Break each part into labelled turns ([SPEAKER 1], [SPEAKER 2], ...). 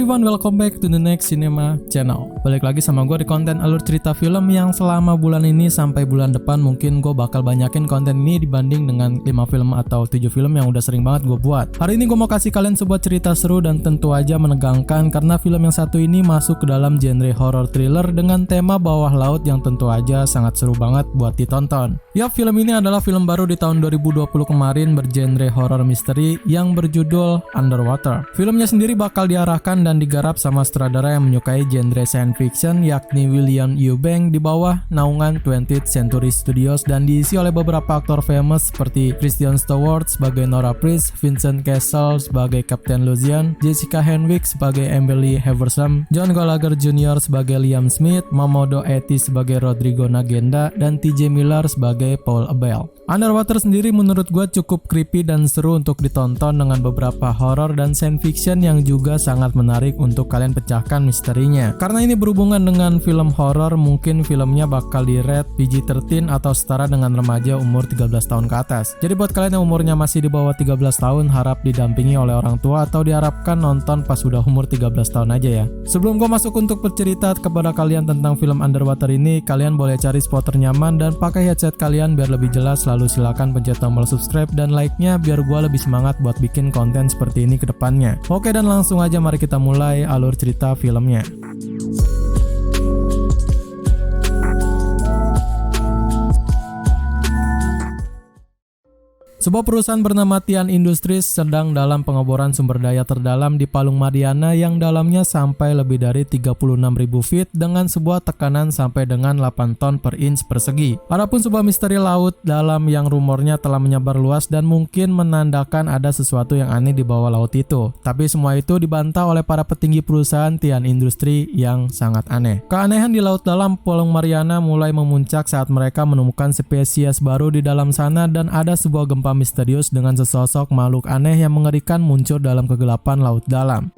[SPEAKER 1] everyone, welcome back to the next cinema channel. Balik lagi sama gue di konten alur cerita film yang selama bulan ini sampai bulan depan mungkin gue bakal banyakin konten ini dibanding dengan 5 film atau 7 film yang udah sering banget gue buat. Hari ini gue mau kasih kalian sebuah cerita seru dan tentu aja menegangkan karena film yang satu ini masuk ke dalam genre horror thriller dengan tema bawah laut yang tentu aja sangat seru banget buat ditonton. Yap, film ini adalah film baru di tahun 2020 kemarin bergenre horror misteri yang berjudul Underwater. Filmnya sendiri bakal diarahkan dan digarap sama sutradara yang menyukai genre science fiction yakni William Eubank di bawah naungan 20th Century Studios dan diisi oleh beberapa aktor famous seperti Kristen Stewart sebagai Nora Priest, Vincent Cassel sebagai Captain Lucian, Jessica Henwick sebagai Emily Haversham, John Gallagher Jr. sebagai Liam Smith, Mamoudou Athie sebagai Rodrigo Nagenda, dan TJ Miller sebagai Paul Abel. Underwater sendiri menurut gue cukup creepy dan seru untuk ditonton dengan beberapa horror dan science fiction yang juga sangat menarik untuk kalian pecahkan misterinya. Karena ini berhubungan dengan film horror, mungkin filmnya bakal di-rate PG-13 atau setara dengan remaja umur 13 tahun ke atas. Jadi buat kalian yang umurnya masih di bawah 13 tahun harap didampingi oleh orang tua atau diharapkan nonton pas sudah umur 13 tahun aja ya. Sebelum gue masuk untuk bercerita kepada kalian tentang film Underwater ini, kalian boleh cari spot ternyaman dan pakai headset kalian biar lebih jelas. Lalu silakan pencet tombol subscribe dan like-nya biar gue lebih semangat buat bikin konten seperti ini ke depannya. Oke, dan langsung aja mari kita mulai alur cerita filmnya. Sebuah perusahaan bernama Tian Industries sedang dalam pengeboran sumber daya terdalam di Palung Mariana yang dalamnya sampai lebih dari 36.000 feet dengan sebuah tekanan sampai dengan 8 ton per inch persegi. Adapun sebuah misteri laut dalam yang rumornya telah menyebar luas dan mungkin menandakan ada sesuatu yang aneh di bawah laut itu. Tapi semua itu dibantah oleh para petinggi perusahaan Tian Industries yang sangat aneh. Keanehan di laut dalam Palung Mariana mulai memuncak saat mereka menemukan spesies baru di dalam sana dan ada sebuah gempa misterius dengan sesosok makhluk aneh yang mengerikan muncul dalam kegelapan laut dalam.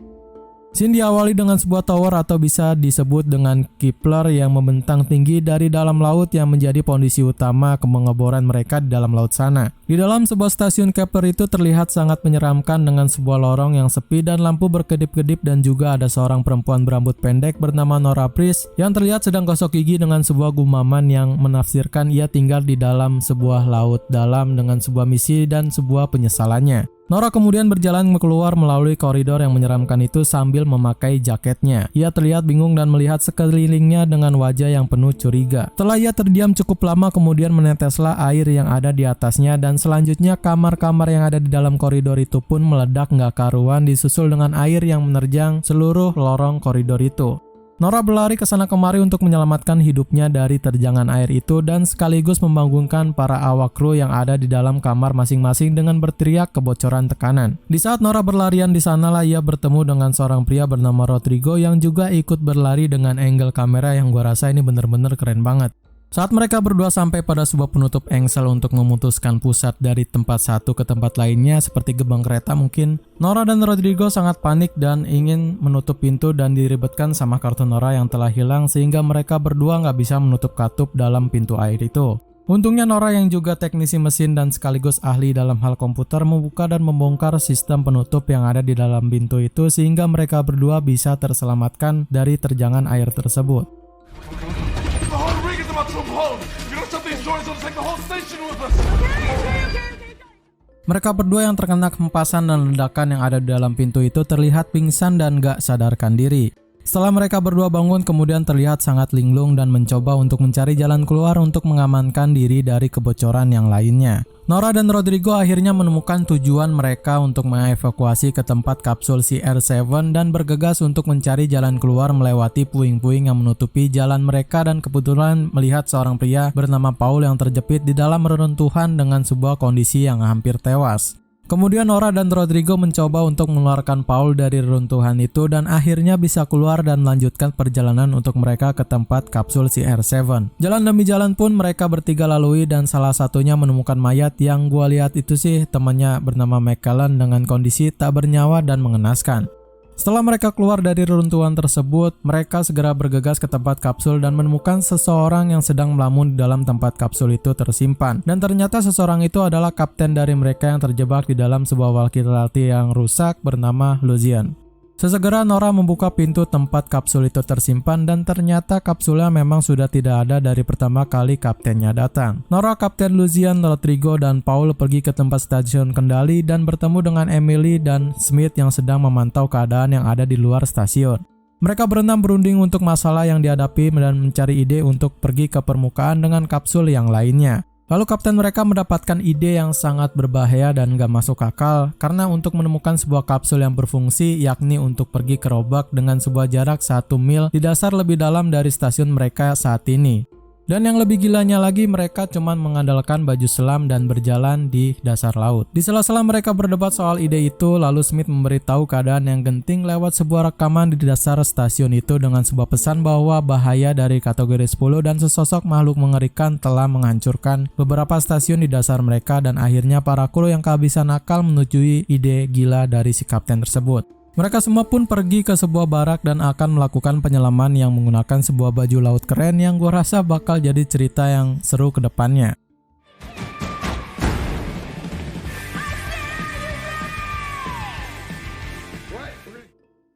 [SPEAKER 1] Scene diawali dengan sebuah tower atau bisa disebut dengan Kepler yang membentang tinggi dari dalam laut yang menjadi fondasi utama pengeboran mereka di dalam laut sana. Di dalam sebuah stasiun Kepler itu terlihat sangat menyeramkan dengan sebuah lorong yang sepi dan lampu berkedip-kedip dan juga ada seorang perempuan berambut pendek bernama Nora Priest yang terlihat sedang gosok gigi dengan sebuah gumaman yang menafsirkan ia tinggal di dalam sebuah laut dalam dengan sebuah misi dan sebuah penyesalannya. Nora kemudian berjalan keluar melalui koridor yang menyeramkan itu sambil memakai jaketnya. Ia terlihat bingung dan melihat sekelilingnya dengan wajah yang penuh curiga. Setelah ia terdiam cukup lama, kemudian meneteslah air yang ada di atasnya dan selanjutnya kamar-kamar yang ada di dalam koridor itu pun meledak nggak karuan disusul dengan air yang menerjang seluruh lorong koridor itu. Nora berlari ke sana kemari untuk menyelamatkan hidupnya dari terjangan air itu dan sekaligus membangunkan para awak kru yang ada di dalam kamar masing-masing dengan berteriak kebocoran tekanan. Di saat Nora berlarian di sanalah ia bertemu dengan seorang pria bernama Rodrigo yang juga ikut berlari dengan angle kamera yang gua rasa ini bener-bener keren banget. Saat mereka berdua sampai pada sebuah penutup engsel untuk memutuskan pusat dari tempat satu ke tempat lainnya seperti gerbang kereta mungkin, Nora dan Rodrigo sangat panik dan ingin menutup pintu dan diribetkan sama kartu Nora yang telah hilang sehingga mereka berdua nggak bisa menutup katup dalam pintu air itu. Untungnya Nora yang juga teknisi mesin dan sekaligus ahli dalam hal komputer membuka dan membongkar sistem penutup yang ada di dalam pintu itu sehingga mereka berdua bisa terselamatkan dari terjangan air tersebut. Mereka berdua yang terkena hempasan dan ledakan yang ada di dalam pintu itu terlihat pingsan dan gak sadarkan diri. Setelah mereka berdua bangun, kemudian terlihat sangat linglung dan mencoba untuk mencari jalan keluar untuk mengamankan diri dari kebocoran yang lainnya. Nora dan Rodrigo akhirnya menemukan tujuan mereka untuk mengevakuasi ke tempat kapsul CR7 dan bergegas untuk mencari jalan keluar melewati puing-puing yang menutupi jalan mereka dan kebetulan melihat seorang pria bernama Paul yang terjepit di dalam reruntuhan dengan sebuah kondisi yang hampir tewas. Kemudian Nora dan Rodrigo mencoba untuk mengeluarkan Paul dari reruntuhan itu dan akhirnya bisa keluar dan melanjutkan perjalanan untuk mereka ke tempat kapsul CR7. Jalan demi jalan pun mereka bertiga lalui dan salah satunya menemukan mayat yang gua lihat itu sih temannya bernama McCallan dengan kondisi tak bernyawa dan mengenaskan. Setelah mereka keluar dari reruntuhan tersebut, mereka segera bergegas ke tempat kapsul dan menemukan seseorang yang sedang melamun di dalam tempat kapsul itu tersimpan. Dan ternyata seseorang itu adalah kapten dari mereka yang terjebak di dalam sebuah walkie-talkie yang rusak bernama Lucian. Sesegera Nora membuka pintu tempat kapsul itu tersimpan dan ternyata kapsulnya memang sudah tidak ada dari pertama kali kaptennya datang. Nora, Kapten Lucian, Rodrigo, dan Paul pergi ke tempat stasiun kendali dan bertemu dengan Emily dan Smith yang sedang memantau keadaan yang ada di luar stasiun. Mereka berenam berunding untuk masalah yang dihadapi dan mencari ide untuk pergi ke permukaan dengan kapsul yang lainnya. Lalu kapten mereka mendapatkan ide yang sangat berbahaya dan gak masuk akal karena untuk menemukan sebuah kapsul yang berfungsi yakni untuk pergi ke Robak dengan sebuah jarak 1 mil di dasar lebih dalam dari stasiun mereka saat ini. Dan yang lebih gilanya lagi, mereka cuma mengandalkan baju selam dan berjalan di dasar laut. Di sela-sela mereka berdebat soal ide itu, lalu Smith memberitahu keadaan yang genting lewat sebuah rekaman di dasar stasiun itu dengan sebuah pesan bahwa bahaya dari kategori 10 dan sesosok makhluk mengerikan telah menghancurkan beberapa stasiun di dasar mereka dan akhirnya para kru yang kehabisan akal menyetujui ide gila dari si kapten tersebut. Mereka semua pun pergi ke sebuah barak dan akan melakukan penyelaman yang menggunakan sebuah baju laut keren yang gue rasa bakal jadi cerita yang seru ke depannya.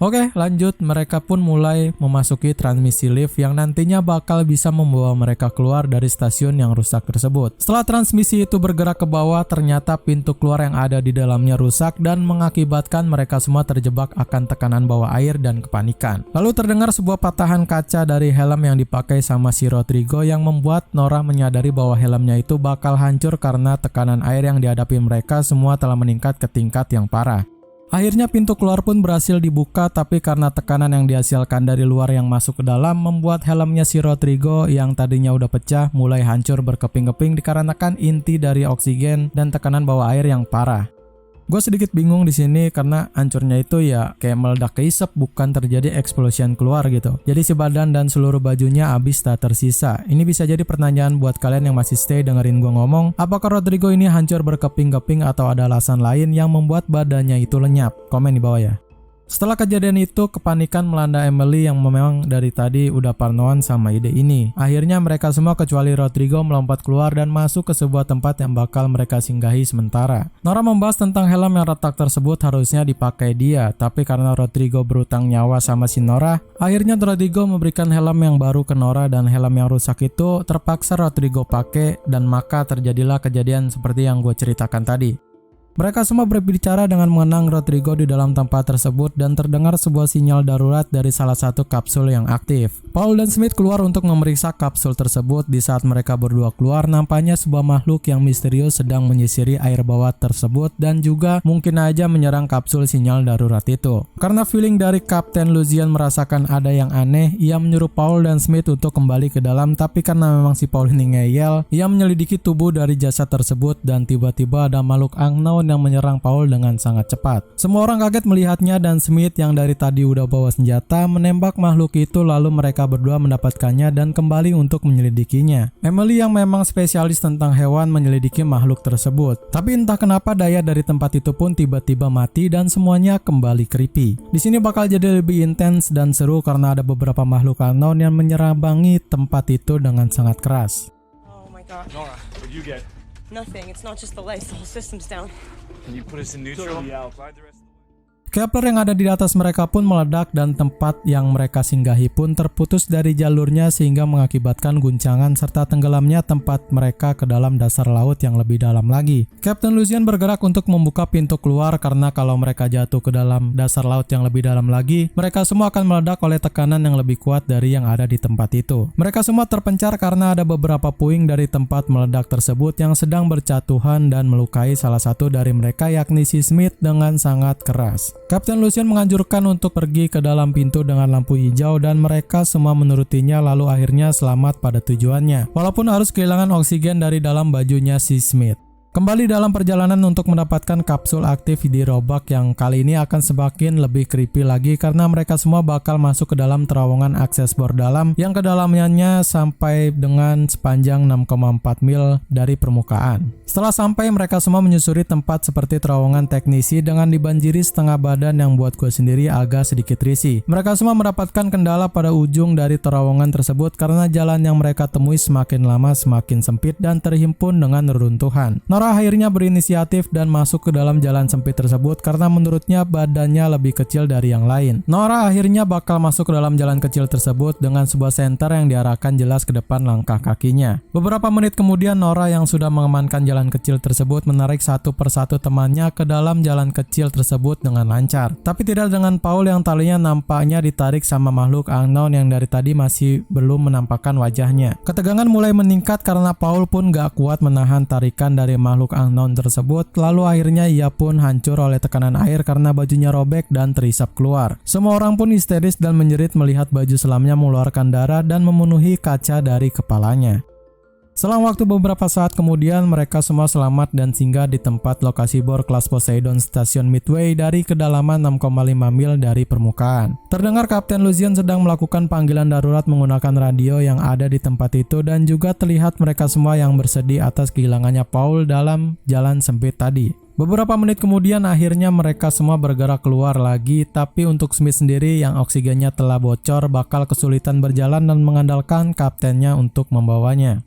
[SPEAKER 1] Oke, lanjut. Mereka pun mulai memasuki transmisi lift yang nantinya bakal bisa membawa mereka keluar dari stasiun yang rusak tersebut. Setelah transmisi itu bergerak ke bawah, ternyata pintu keluar yang ada di dalamnya rusak dan mengakibatkan mereka semua terjebak akan tekanan bawah air dan kepanikan. Lalu terdengar sebuah patahan kaca dari helm yang dipakai sama si Rodrigo yang membuat Nora menyadari bahwa helmnya itu bakal hancur karena tekanan air yang dihadapi mereka semua telah meningkat ke tingkat yang parah. Akhirnya pintu keluar pun berhasil dibuka, tapi karena tekanan yang dihasilkan dari luar yang masuk ke dalam membuat helmnya si Rodrigo yang tadinya udah pecah mulai hancur berkeping-keping dikarenakan inti dari oksigen dan tekanan bawah air yang parah. Gue sedikit bingung di sini karena hancurnya itu ya kayak meledak keisep, bukan terjadi explosion keluar gitu. Jadi si badan dan seluruh bajunya habis tak tersisa. Ini bisa jadi pertanyaan buat kalian yang masih stay dengerin gue ngomong. Apakah Rodrigo ini hancur berkeping-keping atau ada alasan lain yang membuat badannya itu lenyap? Komen di bawah ya. Setelah kejadian itu, kepanikan melanda Emily yang memang dari tadi udah parnoan sama ide ini. Akhirnya mereka semua kecuali Rodrigo melompat keluar dan masuk ke sebuah tempat yang bakal mereka singgahi sementara. Nora membahas tentang helm yang retak tersebut harusnya dipakai dia, tapi karena Rodrigo berutang nyawa sama si Nora, akhirnya Rodrigo memberikan helm yang baru ke Nora dan helm yang rusak itu terpaksa Rodrigo pakai dan maka terjadilah kejadian seperti yang gue ceritakan tadi. Mereka semua berbicara dengan mengenang Rodrigo di dalam tempat tersebut dan terdengar sebuah sinyal darurat dari salah satu kapsul yang aktif. Paul dan Smith keluar untuk memeriksa kapsul tersebut. Di saat mereka berdua keluar, nampaknya sebuah makhluk yang misterius sedang menyisiri air bawah tersebut dan juga mungkin aja menyerang kapsul sinyal darurat itu. Karena feeling dari Kapten Lucian merasakan ada yang aneh, ia menyuruh Paul dan Smith untuk kembali ke dalam, tapi karena memang si Paul ini ngeyel, ia menyelidiki tubuh dari jasad tersebut dan tiba-tiba ada makhluk unknown yang menyerang Paul dengan sangat cepat. Semua orang kaget melihatnya dan Smith yang dari tadi udah bawa senjata menembak makhluk itu, lalu mereka berdua mendapatkannya dan kembali untuk menyelidikinya. Emily yang memang spesialis tentang hewan menyelidiki makhluk tersebut. Tapi entah kenapa daya dari tempat itu pun tiba-tiba mati dan semuanya kembali creepy. Di sini bakal jadi lebih intens dan seru karena ada beberapa makhluk unknown yang menyerambangi tempat itu dengan sangat keras.
[SPEAKER 2] Oh my god.
[SPEAKER 3] Nora, what'd you get?
[SPEAKER 2] Nothing. It's not just the lights. The whole system's down.
[SPEAKER 3] Can you put us in neutral?
[SPEAKER 2] Totally
[SPEAKER 3] out. Slide the rest of the way.
[SPEAKER 1] Kepler yang ada di atas mereka pun meledak dan tempat yang mereka singgahi pun terputus dari jalurnya sehingga mengakibatkan guncangan serta tenggelamnya tempat mereka ke dalam dasar laut yang lebih dalam lagi. Kapten Lucian bergerak untuk membuka pintu keluar karena kalau mereka jatuh ke dalam dasar laut yang lebih dalam lagi, mereka semua akan meledak oleh tekanan yang lebih kuat dari yang ada di tempat itu. Mereka semua terpencar karena ada beberapa puing dari tempat meledak tersebut yang sedang berjatuhan dan melukai salah satu dari mereka yakni si Smith dengan sangat keras. Kapten Lucian menganjurkan untuk pergi ke dalam pintu dengan lampu hijau dan mereka semua menurutinya lalu akhirnya selamat pada tujuannya. Walaupun harus kehilangan oksigen dari dalam bajunya si Smith. Kembali dalam perjalanan untuk mendapatkan kapsul aktif di Robak yang kali ini akan semakin lebih creepy lagi karena mereka semua bakal masuk ke dalam terowongan akses bor dalam yang kedalamannya sampai dengan sepanjang 6,4 mil dari permukaan. Setelah sampai, mereka semua menyusuri tempat seperti terowongan teknisi dengan dibanjiri setengah badan yang buat gue sendiri agak sedikit risih. Mereka semua mendapatkan kendala pada ujung dari terowongan tersebut karena jalan yang mereka temui semakin lama semakin sempit dan terhimpun dengan reruntuhan. Nora Nora akhirnya berinisiatif dan masuk ke dalam jalan sempit tersebut karena menurutnya badannya lebih kecil dari yang lain. Nora akhirnya bakal masuk ke dalam jalan kecil tersebut dengan sebuah senter yang diarahkan jelas ke depan langkah kakinya. Beberapa menit kemudian Nora yang sudah mengamankan jalan kecil tersebut menarik satu persatu temannya ke dalam jalan kecil tersebut dengan lancar. Tapi tidak dengan Paul yang talinya nampaknya ditarik sama makhluk unknown yang dari tadi masih belum menampakkan wajahnya. Ketegangan mulai meningkat karena Paul pun gak kuat menahan tarikan dari makhluk unknown tersebut, lalu akhirnya ia pun hancur oleh tekanan air karena bajunya robek dan terisap keluar. Semua orang pun histeris dan menjerit melihat baju selamnya mengeluarkan darah dan memenuhi kaca dari kepalanya. Selang waktu beberapa saat kemudian, mereka semua selamat dan singgah di tempat lokasi bor kelas Poseidon stasiun Midway dari kedalaman 6,5 mil dari permukaan. Terdengar Kapten Lucien sedang melakukan panggilan darurat menggunakan radio yang ada di tempat itu dan juga terlihat mereka semua yang bersedih atas kehilangannya Paul dalam jalan sempit tadi. Beberapa menit kemudian akhirnya mereka semua bergerak keluar lagi, tapi untuk Smith sendiri yang oksigennya telah bocor bakal kesulitan berjalan dan mengandalkan kaptennya untuk membawanya.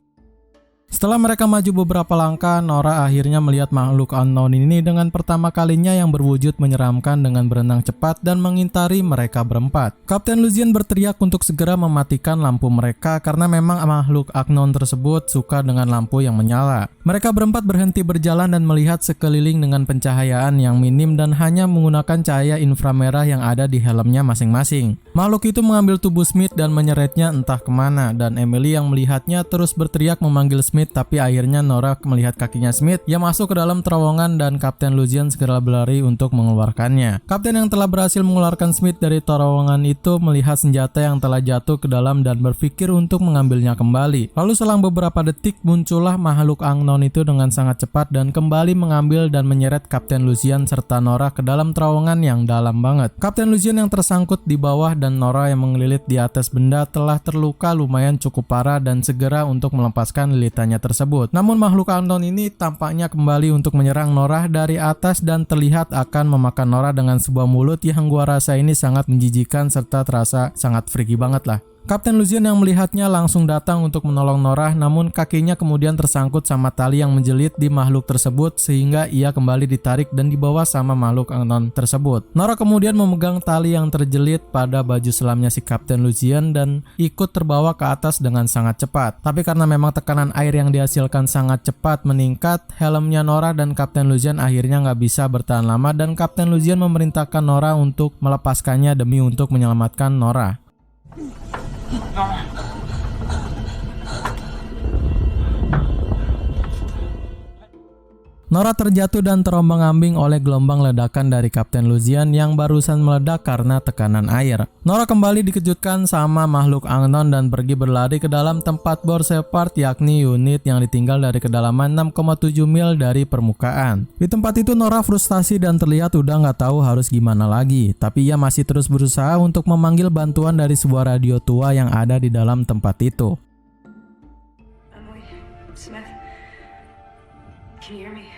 [SPEAKER 1] Setelah mereka maju beberapa langkah, Nora akhirnya melihat makhluk unknown ini dengan pertama kalinya yang berwujud menyeramkan dengan berenang cepat dan mengintari mereka berempat. Kapten Lucien berteriak untuk segera mematikan lampu mereka karena memang makhluk unknown tersebut suka dengan lampu yang menyala. Mereka berempat berhenti berjalan dan melihat sekeliling dengan pencahayaan yang minim dan hanya menggunakan cahaya inframerah yang ada di helmnya masing-masing. Makhluk itu mengambil tubuh Smith dan menyeretnya entah kemana, dan Emily yang melihatnya terus berteriak memanggil Smith, tapi akhirnya Nora melihat kakinya Smith yang masuk ke dalam terowongan dan Kapten Lucien segera berlari untuk mengeluarkannya. Kapten yang telah berhasil mengeluarkan Smith dari terowongan itu melihat senjata yang telah jatuh ke dalam dan berpikir untuk mengambilnya kembali. Lalu selang beberapa detik muncullah makhluk unknown itu dengan sangat cepat dan kembali mengambil dan menyeret Kapten Lucien serta Nora ke dalam terowongan yang dalam banget. Kapten Lucien yang tersangkut di bawah dan Nora yang mengelilit di atas benda telah terluka lumayan cukup parah dan segera untuk melepaskan lilitannya tersebut. Namun makhluk unknown ini tampaknya kembali untuk menyerang Nora dari atas dan terlihat akan memakan Nora dengan sebuah mulut yang gua rasa ini sangat menjijikan serta terasa sangat freaky banget lah. Kapten Lucien yang melihatnya langsung datang untuk menolong Nora, namun kakinya kemudian tersangkut sama tali yang menjelit di makhluk tersebut sehingga ia kembali ditarik dan dibawa sama makhluk unknown tersebut. Nora kemudian memegang tali yang terjelit pada baju selamnya si Kapten Lucien dan ikut terbawa ke atas dengan sangat cepat. Tapi karena memang tekanan air yang dihasilkan sangat cepat meningkat, helmnya Nora dan Kapten Lucien akhirnya nggak bisa bertahan lama dan Kapten Lucien memerintahkan Nora untuk melepaskannya demi untuk menyelamatkan Nora. Nora terjatuh dan terombang-ambing oleh gelombang ledakan dari Kapten Lucien yang barusan meledak karena tekanan air. Nora kembali dikejutkan sama makhluk unknown dan pergi berlari ke dalam tempat bor Shepard, yakni unit yang ditinggal dari kedalaman 6,7 mil dari permukaan. Di tempat itu Nora frustasi dan terlihat udah nggak tahu harus gimana lagi, tapi ia masih terus berusaha untuk memanggil bantuan dari sebuah radio tua yang ada di dalam tempat itu.
[SPEAKER 2] Emily, Smith, can you hear me?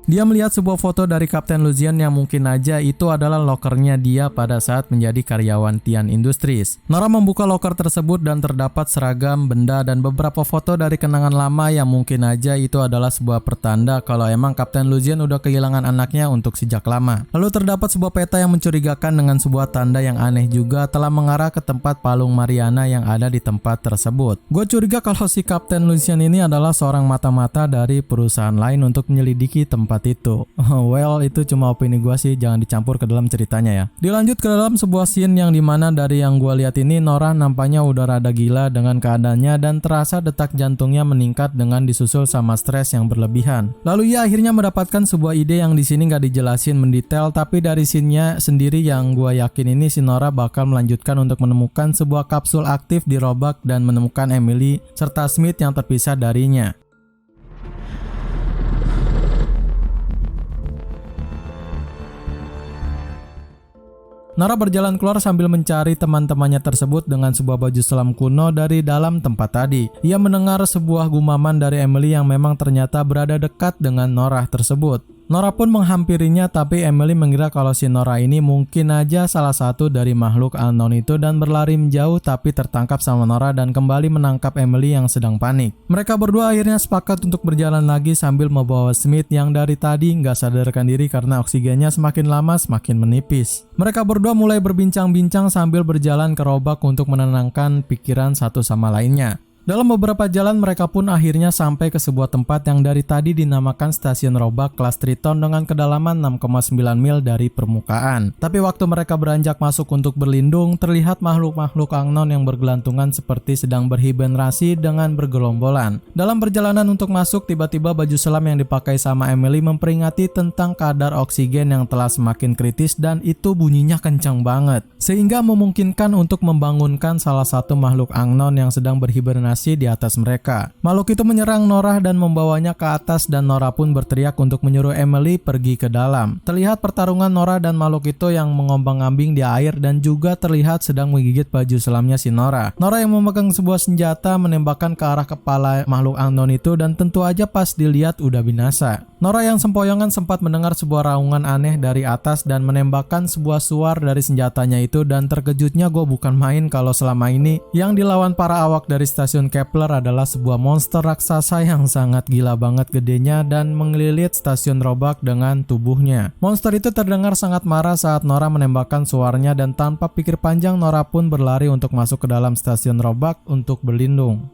[SPEAKER 1] Dia melihat sebuah foto dari Kapten Lucien yang mungkin aja itu adalah lokernya dia pada saat menjadi karyawan Tian Industries. Nora membuka loker tersebut dan terdapat seragam, benda, dan beberapa foto dari kenangan lama yang mungkin aja itu adalah sebuah pertanda kalau emang Kapten Lucien udah kehilangan anaknya untuk sejak lama. Lalu terdapat sebuah peta yang mencurigakan dengan sebuah tanda yang aneh juga telah mengarah ke tempat palung Mariana yang ada di tempat tersebut. Gue curiga kalau si Kapten Lucien ini adalah seorang mata-mata dari perusahaan lain untuk menyelidiki tempat itu. Well, itu cuma opini gua sih, jangan dicampur ke dalam ceritanya ya. Dilanjut ke dalam sebuah scene yang dimana dari yang gua lihat ini Nora nampaknya udah rada gila dengan keadaannya dan terasa detak jantungnya meningkat dengan disusul sama stres yang berlebihan. Lalu ia akhirnya mendapatkan sebuah ide yang di sini nggak dijelasin mendetail, tapi dari scene-nya sendiri yang gua yakin ini si Nora bakal melanjutkan untuk menemukan sebuah kapsul aktif di Roebuck dan menemukan Emily serta Smith yang terpisah darinya. Nora berjalan keluar sambil mencari teman-temannya tersebut dengan sebuah baju selam kuno dari dalam tempat tadi. Ia mendengar sebuah gumaman dari Emily yang memang ternyata berada dekat dengan Nora tersebut. Nora pun menghampirinya, tapi Emily mengira kalau si Nora ini mungkin aja salah satu dari makhluk unknown itu dan berlari menjauh, tapi tertangkap sama Nora dan kembali menangkap Emily yang sedang panik. Mereka berdua akhirnya sepakat untuk berjalan lagi sambil membawa Smith yang dari tadi nggak sadarkan diri karena oksigennya semakin lama semakin menipis. Mereka berdua mulai berbincang-bincang sambil berjalan ke Roebuck untuk menenangkan pikiran satu sama lainnya. Dalam beberapa jalan mereka pun akhirnya sampai ke sebuah tempat yang dari tadi dinamakan Stasiun Roebuck kelas Triton dengan kedalaman 6,9 mil dari permukaan. Tapi waktu mereka beranjak masuk untuk berlindung, terlihat makhluk-makhluk unknown yang bergelantungan seperti sedang berhibernasi dengan bergelombolan. Dalam perjalanan untuk masuk, tiba-tiba baju selam yang dipakai sama Emily memperingati tentang kadar oksigen yang telah semakin kritis dan itu bunyinya kencang banget. Sehingga memungkinkan untuk membangunkan salah satu makhluk unknown yang sedang berhibernasi di atas mereka. Makhluk itu menyerang Nora dan membawanya ke atas dan Nora pun berteriak untuk menyuruh Emily pergi ke dalam. Terlihat pertarungan Nora dan makhluk itu yang mengombang-ambing di air dan juga terlihat sedang menggigit baju selamnya si Nora. Nora yang memegang sebuah senjata menembakkan ke arah kepala makhluk unknown itu dan tentu aja pas dilihat udah binasa. Nora yang sempoyongan sempat mendengar sebuah raungan aneh dari atas dan menembakkan sebuah suar dari senjatanya itu dan terkejutnya gue bukan main kalau selama ini yang dilawan para awak dari stasiun Kepler adalah sebuah monster raksasa yang sangat gila banget gedenya dan mengelilit stasiun Roebuck dengan tubuhnya. Monster itu terdengar sangat marah saat Nora menembakkan suarnya dan tanpa pikir panjang Nora pun berlari untuk masuk ke dalam stasiun Roebuck untuk berlindung.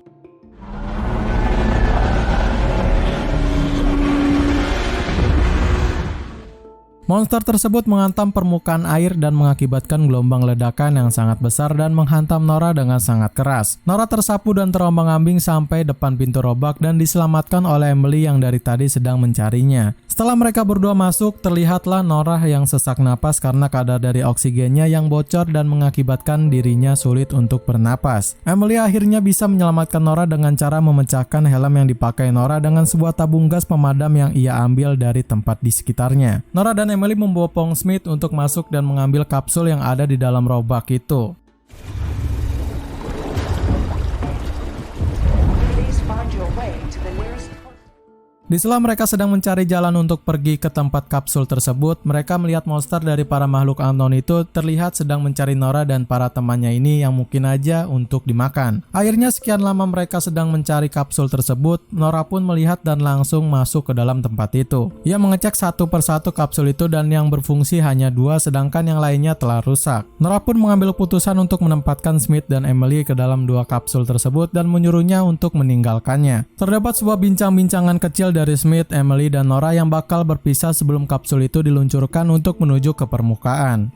[SPEAKER 1] Monster tersebut menghantam permukaan air dan mengakibatkan gelombang ledakan yang sangat besar dan menghantam Nora dengan sangat keras. Nora tersapu dan terombang-ambing sampai depan pintu Roebuck dan diselamatkan oleh Emily yang dari tadi sedang mencarinya. Setelah mereka berdua masuk, terlihatlah Nora yang sesak napas karena kadar dari oksigennya yang bocor dan mengakibatkan dirinya sulit untuk bernapas. Emily akhirnya bisa menyelamatkan Nora dengan cara memecahkan helm yang dipakai Nora dengan sebuah tabung gas pemadam yang ia ambil dari tempat di sekitarnya. Nora dan Emily membopong Smith untuk masuk dan mengambil kapsul yang ada di dalam Roebuck itu. Di sela mereka sedang mencari jalan untuk pergi ke tempat kapsul tersebut, mereka melihat monster dari para makhluk unknown itu terlihat sedang mencari Nora dan para temannya ini yang mungkin aja untuk dimakan. Akhirnya sekian lama mereka sedang mencari kapsul tersebut, Nora pun melihat dan langsung masuk ke dalam tempat itu. Ia mengecek satu persatu kapsul itu dan yang berfungsi hanya 2 sedangkan yang lainnya telah rusak. Nora pun mengambil keputusan untuk menempatkan Smith dan Emily ke dalam 2 kapsul tersebut dan menyuruhnya untuk meninggalkannya. Terdapat sebuah bincang-bincangan kecil dari Smith, Emily, dan Nora yang bakal berpisah sebelum kapsul itu diluncurkan untuk menuju ke permukaan.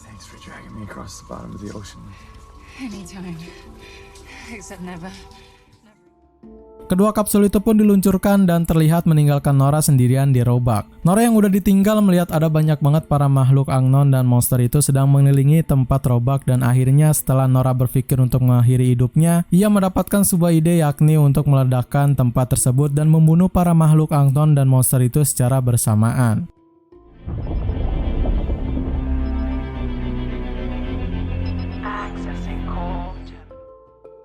[SPEAKER 3] Thanks for dragging me across the bottom of the ocean.
[SPEAKER 2] Anytime. Except never.
[SPEAKER 1] Kedua kapsul itu pun diluncurkan dan terlihat meninggalkan Nora sendirian di Roebuck. Nora yang udah ditinggal melihat ada banyak banget para makhluk unknown dan monster itu sedang mengelilingi tempat Roebuck dan akhirnya setelah Nora berpikir untuk mengakhiri hidupnya, ia mendapatkan sebuah ide yakni untuk meledakkan tempat tersebut dan membunuh para makhluk unknown dan monster itu secara bersamaan.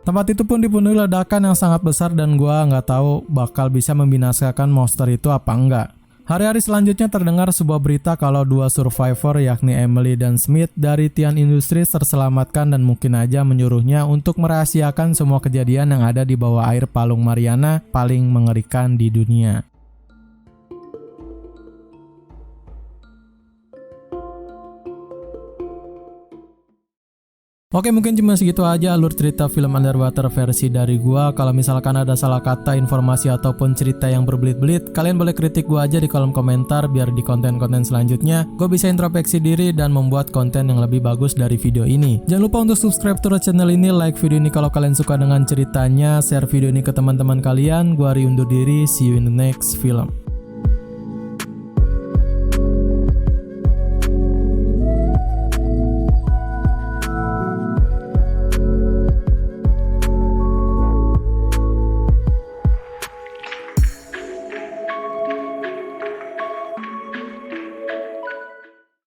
[SPEAKER 1] Tempat itu pun dipenuhi ledakan yang sangat besar dan gua nggak tahu bakal bisa membinasakan monster itu apa enggak. Hari-hari selanjutnya terdengar sebuah berita kalau 2 survivor yakni Emily dan Smith dari Tian Industries terselamatkan dan mungkin aja menyuruhnya untuk merahasiakan semua kejadian yang ada di bawah air Palung Mariana paling mengerikan di dunia. Oke, mungkin cuma segitu aja alur cerita film Underwater versi dari gua. Kalau misalkan ada salah kata, informasi ataupun cerita yang berbelit-belit, kalian boleh kritik gua aja di kolom komentar biar di konten-konten selanjutnya gua bisa introspeksi diri dan membuat konten yang lebih bagus dari video ini. Jangan lupa untuk subscribe terus channel ini, like video ini kalau kalian suka dengan ceritanya, share video ini ke teman-teman kalian. Gua Ari undur diri, see you in the next film.